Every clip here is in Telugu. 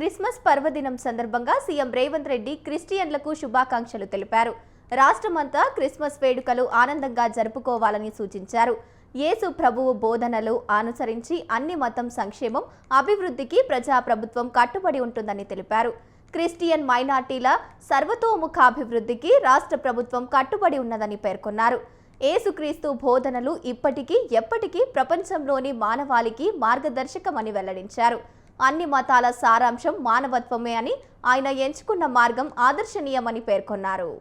క్రిస్మస్ పర్వదినం సందర్భంగా సీఎం రేవంత్ రెడ్డి క్రిస్టియన్లకు శుభాకాంక్షలు తెలిపారు. రాష్ట్రమంతా క్రిస్మస్ వేడుకలు ఆనందంగా జరుపుకోవాలని సూచించారు. యేసు ప్రభువు బోధనలు అనుసరించి అన్ని మతం సంక్షేమం, అభివృద్ధికి ప్రజాప్రభుత్వం కట్టుబడి ఉంటుందని తెలిపారు. క్రిస్టియన్ మైనార్టీల సర్వతోముఖాభివృద్ధికి రాష్ట్ర ప్రభుత్వం కట్టుబడి ఉన్నదని పేర్కొన్నారు. యేసుక్రీస్తు బోధనలు ఇప్పటికీ ఎప్పటికీ ప్రపంచంలోని మానవాళికి మార్గదర్శకమని వెల్లడించారు. అన్ని మతాల సారాంశం మానవత్వమే అని ఆయన ఎంచుకున్న మార్గం ఆదర్శనీయమని పేర్కొన్నారు.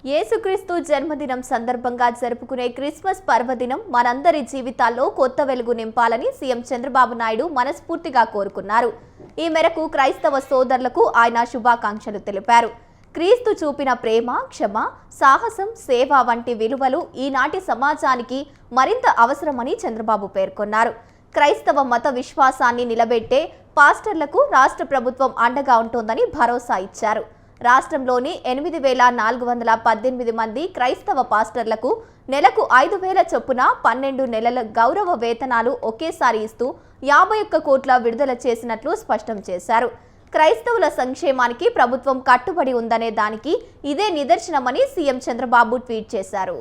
యేసుక్రీస్తు జన్మదినం సందర్భంగా జరుపుకునే క్రిస్మస్ పర్వదినం మనందరి జీవితాల్లో కొత్త వెలుగు నింపాలని సీఎం చంద్రబాబు నాయుడు మనస్ఫూర్తిగా కోరుకున్నారు. ఈ మేరకు క్రైస్తవ సోదరులకు ఆయన శుభాకాంక్షలు తెలిపారు. క్రీస్తు చూపిన ప్రేమ, క్షమ, సాహసం, సేవ వంటి విలువలు ఈనాటి సమాజానికి మరింత అవసరమని చంద్రబాబు పేర్కొన్నారు. క్రైస్తవ మత విశ్వాసాన్ని నిలబెట్టే పాస్టర్లకు రాష్ట్ర ప్రభుత్వం అండగా ఉంటోందని భరోసా ఇచ్చారు. రాష్ట్రంలోని 8,418 మంది క్రైస్తవ పాస్టర్లకు నెలకు 5,000 చొప్పున 12 నెలల గౌరవ వేతనాలు ఒకేసారి ఇస్తూ 51 కోట్ల విడుదల చేసినట్లు స్పష్టం చేశారు. క్రైస్తవుల సంక్షేమానికి ప్రభుత్వం కట్టుబడి ఉందనే దానికి ఇదే నిదర్శనమని సీఎం చంద్రబాబు ట్వీట్ చేశారు.